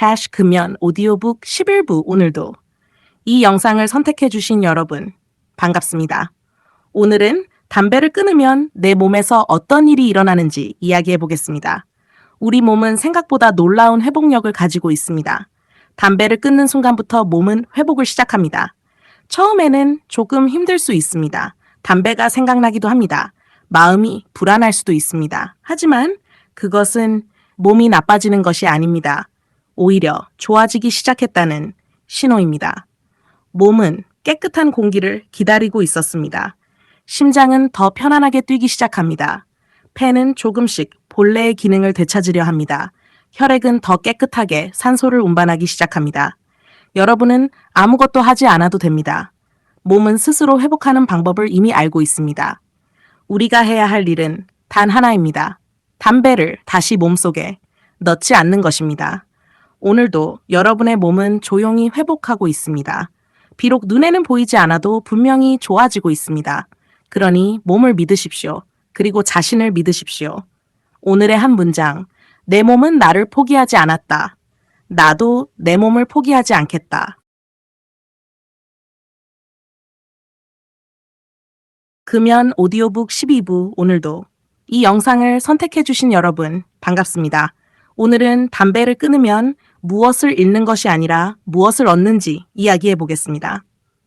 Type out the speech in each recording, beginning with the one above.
샤시 금연 오디오북 11부 오늘도 이 영상을 선택해주신 여러분 반갑습니다. 오늘은 담배를 끊으면 내 몸에서 어떤 일이 일어나는지 이야기해 보겠습니다. 우리 몸은 생각보다 놀라운 회복력을 가지고 있습니다. 담배를 끊는 순간부터 몸은 회복을 시작합니다. 처음에는 조금 힘들 수 있습니다. 담배가 생각나기도 합니다. 마음이 불안할 수도 있습니다. 하지만 그것은 몸이 나빠지는 것이 아닙니다. 오히려 좋아지기 시작했다는 신호입니다. 몸은 깨끗한 공기를 기다리고 있었습니다. 심장은 더 편안하게 뛰기 시작합니다. 폐는 조금씩 본래의 기능을 되찾으려 합니다. 혈액은 더 깨끗하게 산소를 운반하기 시작합니다. 여러분은 아무것도 하지 않아도 됩니다. 몸은 스스로 회복하는 방법을 이미 알고 있습니다. 우리가 해야 할 일은 단 하나입니다. 담배를 다시 몸속에 넣지 않는 것입니다. 오늘도 여러분의 몸은 조용히 회복하고 있습니다. 비록 눈에는 보이지 않아도 분명히 좋아지고 있습니다. 그러니 몸을 믿으십시오. 그리고 자신을 믿으십시오. 오늘의 한 문장, 내 몸은 나를 포기하지 않았다. 나도 내 몸을 포기하지 않겠다. 금연 오디오북 12부 오늘도 이 영상을 선택해주신 여러분 반갑습니다. 오늘은 담배를 끊으면 무엇을 잃는 것이 아니라 무엇을 얻는지 이야기해 보겠습니다.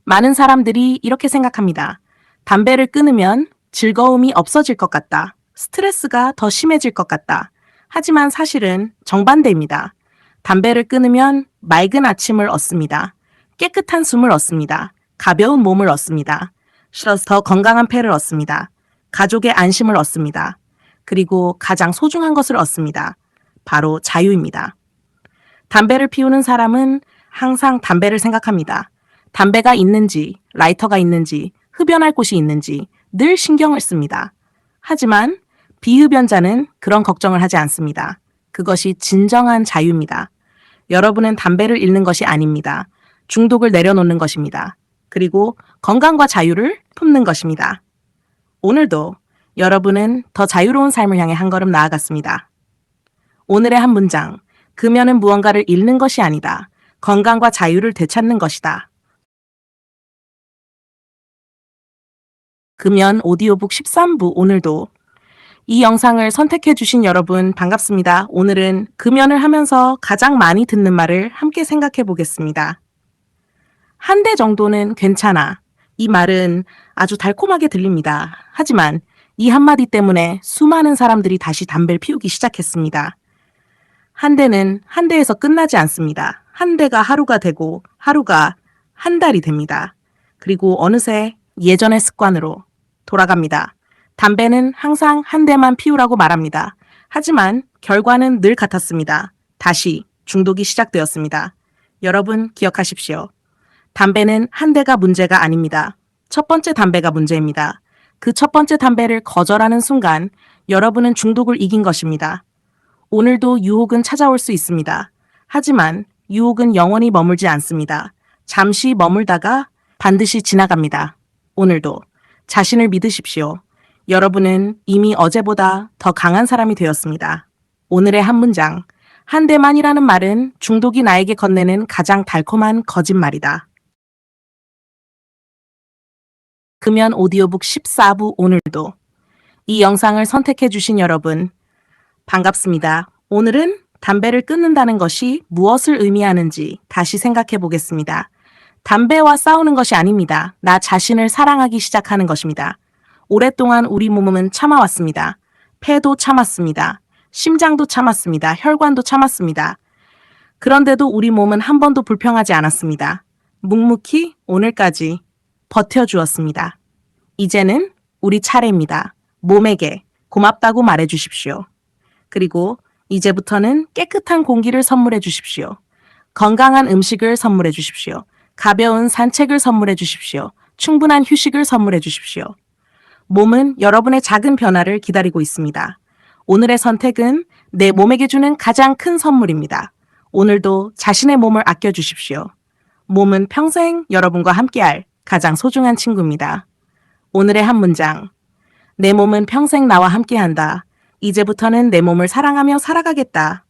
많은 사람들이 이렇게 생각합니다. 담배를 끊으면 즐거움이 없어질 것 같다. 스트레스가 더 심해질 것 같다. 하지만 사실은 정반대입니다. 담배를 끊으면 맑은 아침을 얻습니다. 깨끗한 숨을 얻습니다. 가벼운 몸을 얻습니다. 쉬어서 더 건강한 폐를 얻습니다. 가족의 안심을 얻습니다. 그리고 가장 소중한 것을 얻습니다. 바로 자유입니다. 담배를 피우는 사람은 항상 담배를 생각합니다. 담배가 있는지, 라이터가 있는지, 흡연할 곳이 있는지 늘 신경을 씁니다. 하지만 비흡연자는 그런 걱정을 하지 않습니다. 그것이 진정한 자유입니다. 여러분은 담배를 잃는 것이 아닙니다. 중독을 내려놓는 것입니다. 그리고 건강과 자유를 품는 것입니다. 오늘도 여러분은 더 자유로운 삶을 향해 한 걸음 나아갔습니다. 오늘의 한 문장, 금연은 무언가를 잃는 것이 아니다. 건강과 자유를 되찾는 것이다. 금연 오디오북 13부 오늘도 이 영상을 선택해주신 여러분 반갑습니다. 오늘은 금연을 하면서 가장 많이 듣는 말을 함께 생각해 보겠습니다. 한 대 정도는 괜찮아. 이 말은 아주 달콤하게 들립니다. 하지만 이 한마디 때문에 수많은 사람들이 다시 담배를 피우기 시작했습니다. 한 대는 한 대에서 끝나지 않습니다. 한 대가 하루가 되고 하루가 한 달이 됩니다. 그리고 어느새 예전의 습관으로 돌아갑니다. 담배는 항상 한 대만 피우라고 말합니다. 하지만 결과는 늘 같았습니다. 다시 중독이 시작되었습니다. 여러분 기억하십시오. 담배는 한 대가 문제가 아닙니다. 첫 번째 담배가 문제입니다. 그 첫 번째 담배를 거절하는 순간 여러분은 중독을 이긴 것입니다. 오늘도 유혹은 찾아올 수 있습니다. 하지만 유혹은 영원히 머물지 않습니다. 잠시 머물다가 반드시 지나갑니다. 오늘도 자신을 믿으십시오. 여러분은 이미 어제보다 더 강한 사람이 되었습니다. 오늘의 한 문장, 한 대만이라는 말은 중독이 나에게 건네는 가장 달콤한 거짓말이다. 금연 오디오북 14부 오늘도 이 영상을 선택해주신 여러분 반갑습니다. 오늘은 담배를 끊는다는 것이 무엇을 의미하는지 다시 생각해 보겠습니다. 담배와 싸우는 것이 아닙니다. 나 자신을 사랑하기 시작하는 것입니다. 오랫동안 우리 몸은 참아왔습니다. 폐도 참았습니다. 심장도 참았습니다. 혈관도 참았습니다. 그런데도 우리 몸은 한 번도 불평하지 않았습니다. 묵묵히 오늘까지 버텨주었습니다. 이제는 우리 차례입니다. 몸에게 고맙다고 말해주십시오. 그리고 이제부터는 깨끗한 공기를 선물해 주십시오. 건강한 음식을 선물해 주십시오. 가벼운 산책을 선물해 주십시오. 충분한 휴식을 선물해 주십시오. 몸은 여러분의 작은 변화를 기다리고 있습니다. 오늘의 선택은 내 몸에게 주는 가장 큰 선물입니다. 오늘도 자신의 몸을 아껴 주십시오. 몸은 평생 여러분과 함께할 가장 소중한 친구입니다. 오늘의 한 문장, 내 몸은 평생 나와 함께한다. 이제부터는 내 몸을 사랑하며 살아가겠다.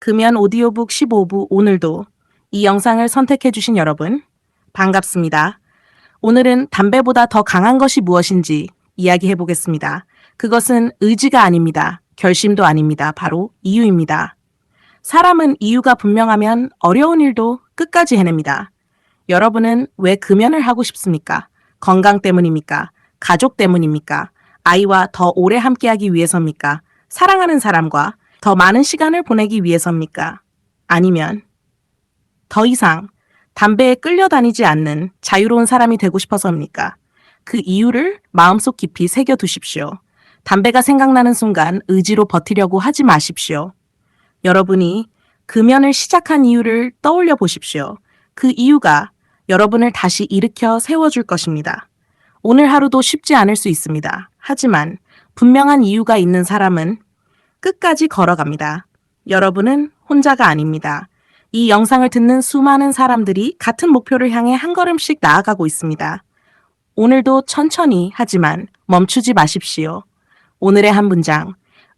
금연 오디오북 15부 오늘도 이 영상을 선택해주신 여러분, 반갑습니다. 오늘은 담배보다 더 강한 것이 무엇인지 이야기해보겠습니다. 그것은 의지가 아닙니다. 결심도 아닙니다. 바로 이유입니다. 사람은 이유가 분명하면 어려운 일도 끝까지 해냅니다. 여러분은 왜 금연을 하고 싶습니까? 건강 때문입니까? 가족 때문입니까? 아이와 더 오래 함께하기 위해서입니까? 사랑하는 사람과 더 많은 시간을 보내기 위해서입니까? 아니면 더 이상 담배에 끌려다니지 않는 자유로운 사람이 되고 싶어서입니까? 그 이유를 마음속 깊이 새겨두십시오. 담배가 생각나는 순간 의지로 버티려고 하지 마십시오. 여러분이 금연을 시작한 이유를 떠올려 보십시오. 그 이유가 여러분을 다시 일으켜 세워줄 것입니다. 오늘 하루도 쉽지 않을 수 있습니다. 하지만 분명한 이유가 있는 사람은 끝까지 걸어갑니다. 여러분은 혼자가 아닙니다. 이 영상을 듣는 수많은 사람들이 같은 목표를 향해 한 걸음씩 나아가고 있습니다. 오늘도 천천히 하지만 멈추지 마십시오. 오늘의 한 문장,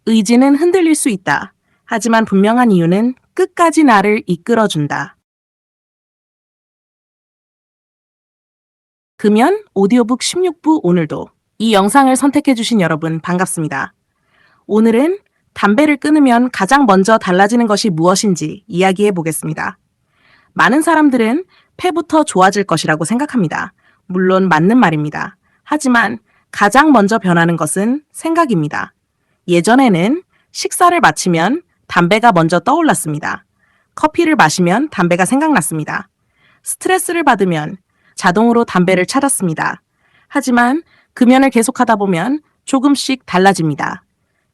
의지는 흔들릴 수 있다. 하지만 분명한 이유는 끝까지 나를 이끌어준다. 금연 오디오북 16부 오늘도 이 영상을 선택해주신 여러분 반갑습니다. 오늘은 담배를 끊으면 가장 먼저 달라지는 것이 무엇인지 이야기해 보겠습니다. 많은 사람들은 폐부터 좋아질 것이라고 생각합니다. 물론 맞는 말입니다. 하지만 가장 먼저 변하는 것은 생각입니다. 예전에는 식사를 마치면 담배가 먼저 떠올랐습니다. 커피를 마시면 담배가 생각났습니다. 스트레스를 받으면 자동으로 담배를 찾았습니다. 하지만 금연을 계속하다 보면 조금씩 달라집니다.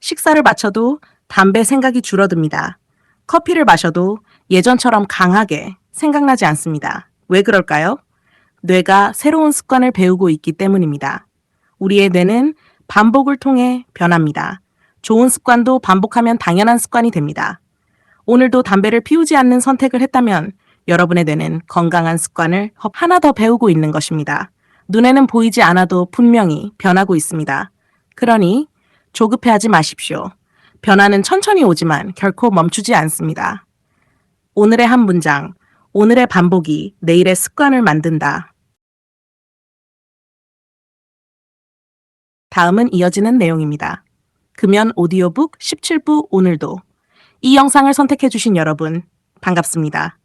식사를 마쳐도 담배 생각이 줄어듭니다. 커피를 마셔도 예전처럼 강하게 생각나지 않습니다. 왜 그럴까요? 뇌가 새로운 습관을 배우고 있기 때문입니다. 우리의 뇌는 반복을 통해 변합니다. 좋은 습관도 반복하면 당연한 습관이 됩니다. 오늘도 담배를 피우지 않는 선택을 했다면 여러분의 뇌는 건강한 습관을 하나 더 배우고 있는 것입니다. 눈에는 보이지 않아도 분명히 변하고 있습니다. 그러니 조급해하지 마십시오. 변화는 천천히 오지만 결코 멈추지 않습니다. 오늘의 한 문장, 오늘의 반복이 내일의 습관을 만든다. 다음은 이어지는 내용입니다. 금연 오디오북 17부 오늘도 이 영상을 선택해주신 여러분 반갑습니다.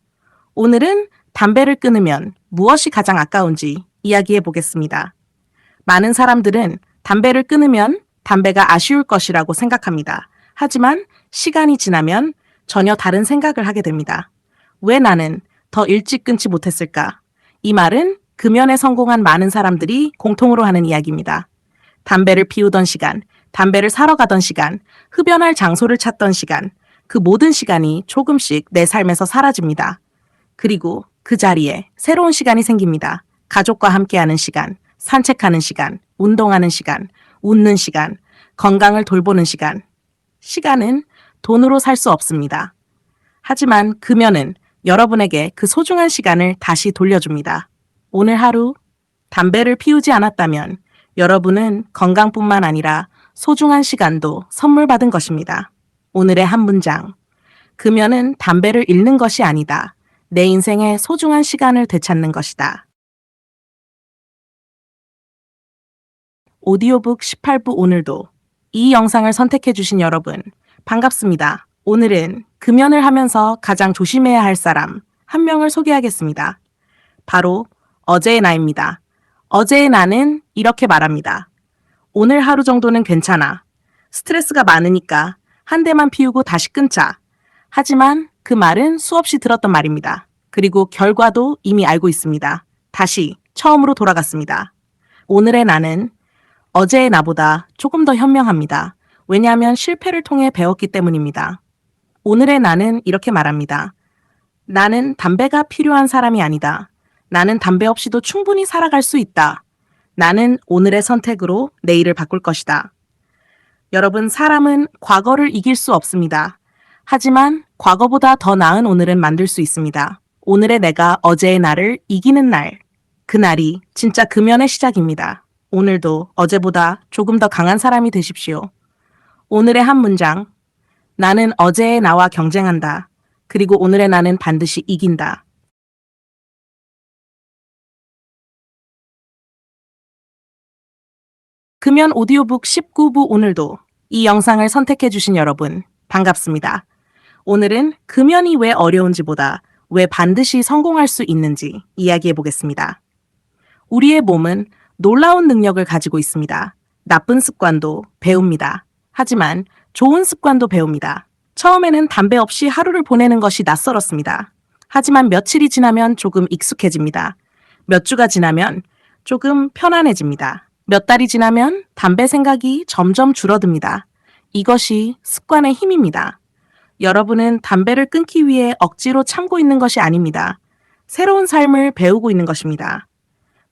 오늘은 담배를 끊으면 무엇이 가장 아까운지 이야기해 보겠습니다. 많은 사람들은 담배를 끊으면 담배가 아쉬울 것이라고 생각합니다. 하지만 시간이 지나면 전혀 다른 생각을 하게 됩니다. 왜 나는 더 일찍 끊지 못했을까? 이 말은 금연에 성공한 많은 사람들이 공통으로 하는 이야기입니다. 담배를 피우던 시간, 담배를 사러 가던 시간, 흡연할 장소를 찾던 시간, 그 모든 시간이 조금씩 내 삶에서 사라집니다. 그리고 그 자리에 새로운 시간이 생깁니다. 가족과 함께하는 시간, 산책하는 시간, 운동하는 시간, 웃는 시간, 건강을 돌보는 시간. 시간은 돈으로 살 수 없습니다. 하지만 금연은 여러분에게 그 소중한 시간을 다시 돌려줍니다. 오늘 하루 담배를 피우지 않았다면 여러분은 건강뿐만 아니라 소중한 시간도 선물 받은 것입니다. 오늘의 한 문장. 금연은 담배를 잃는 것이 아니다. 내 인생의 소중한 시간을 되찾는 것이다. 오디오북 18부 오늘도 이 영상을 선택해주신 여러분 반갑습니다. 오늘은 금연을 하면서 가장 조심해야 할 사람 한 명을 소개하겠습니다. 바로 어제의 나입니다. 어제의 나는 이렇게 말합니다. 오늘 하루 정도는 괜찮아. 스트레스가 많으니까 한 대만 피우고 다시 끊자. 하지만 그 말은 수없이 들었던 말입니다. 그리고 결과도 이미 알고 있습니다. 다시 처음으로 돌아갔습니다. 오늘의 나는 어제의 나보다 조금 더 현명합니다. 왜냐하면 실패를 통해 배웠기 때문입니다. 오늘의 나는 이렇게 말합니다. 나는 담배가 필요한 사람이 아니다. 나는 담배 없이도 충분히 살아갈 수 있다. 나는 오늘의 선택으로 내일을 바꿀 것이다. 여러분, 사람은 과거를 이길 수 없습니다. 하지만 과거보다 더 나은 오늘은 만들 수 있습니다. 오늘의 내가 어제의 나를 이기는 날, 그 날이 진짜 금연의 시작입니다. 오늘도 어제보다 조금 더 강한 사람이 되십시오. 오늘의 한 문장, 나는 어제의 나와 경쟁한다. 그리고 오늘의 나는 반드시 이긴다. 금연 오디오북 19부 오늘도 이 영상을 선택해주신 여러분, 반갑습니다. 오늘은 금연이 왜 어려운지보다 왜 반드시 성공할 수 있는지 이야기해 보겠습니다. 우리의 몸은 놀라운 능력을 가지고 있습니다. 나쁜 습관도 배웁니다. 하지만 좋은 습관도 배웁니다. 처음에는 담배 없이 하루를 보내는 것이 낯설었습니다. 하지만 며칠이 지나면 조금 익숙해집니다. 몇 주가 지나면 조금 편안해집니다. 몇 달이 지나면 담배 생각이 점점 줄어듭니다. 이것이 습관의 힘입니다. 여러분은 담배를 끊기 위해 억지로 참고 있는 것이 아닙니다. 새로운 삶을 배우고 있는 것입니다.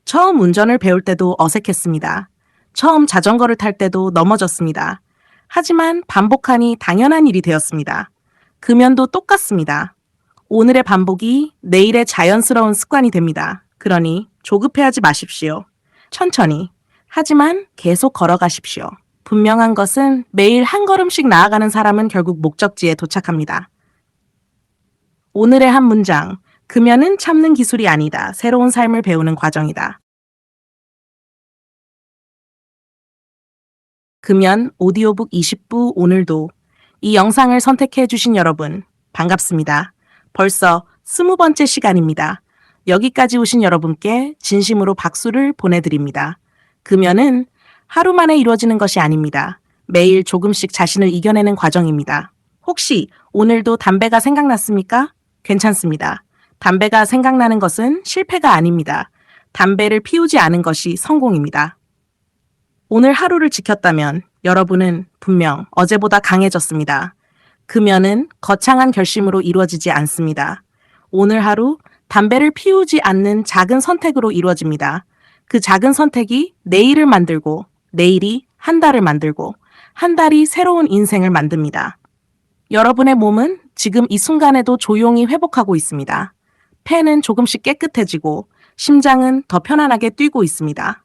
처음 운전을 배울 때도 어색했습니다. 처음 자전거를 탈 때도 넘어졌습니다. 하지만 반복하니 당연한 일이 되었습니다. 금연도 똑같습니다. 오늘의 반복이 내일의 자연스러운 습관이 됩니다. 그러니 조급해하지 마십시오. 천천히, 하지만 계속 걸어가십시오. 분명한 것은 매일 한 걸음씩 나아가는 사람은 결국 목적지에 도착합니다. 오늘의 한 문장, 금연은 참는 기술이 아니다. 새로운 삶을 배우는 과정이다. 금연 오디오북 20부 오늘도 이 영상을 선택해 주신 여러분, 반갑습니다. 벌써 20번째 시간입니다. 여기까지 오신 여러분께 진심으로 박수를 보내드립니다. 금연은 하루 만에 이루어지는 것이 아닙니다. 매일 조금씩 자신을 이겨내는 과정입니다. 혹시 오늘도 담배가 생각났습니까? 괜찮습니다. 담배가 생각나는 것은 실패가 아닙니다. 담배를 피우지 않은 것이 성공입니다. 오늘 하루를 지켰다면 여러분은 분명 어제보다 강해졌습니다. 금연은 거창한 결심으로 이루어지지 않습니다. 오늘 하루 담배를 피우지 않는 작은 선택으로 이루어집니다. 그 작은 선택이 내일을 만들고 내일이 한 달을 만들고 한 달이 새로운 인생을 만듭니다. 여러분의 몸은 지금 이 순간에도 조용히 회복하고 있습니다. 폐는 조금씩 깨끗해지고 심장은 더 편안하게 뛰고 있습니다.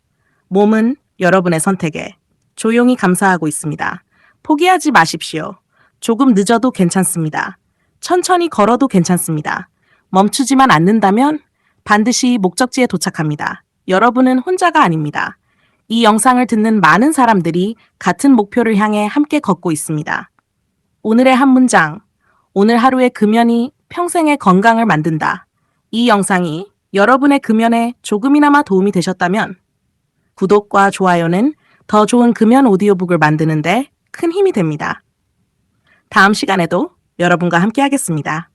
몸은 여러분의 선택에 조용히 감사하고 있습니다. 포기하지 마십시오. 조금 늦어도 괜찮습니다. 천천히 걸어도 괜찮습니다. 멈추지만 않는다면 반드시 목적지에 도착합니다. 여러분은 혼자가 아닙니다. 이 영상을 듣는 많은 사람들이 같은 목표를 향해 함께 걷고 있습니다. 오늘의 한 문장, 오늘 하루의 금연이 평생의 건강을 만든다. 이 영상이 여러분의 금연에 조금이나마 도움이 되셨다면 구독과 좋아요는 더 좋은 금연 오디오북을 만드는데 큰 힘이 됩니다. 다음 시간에도 여러분과 함께 하겠습니다.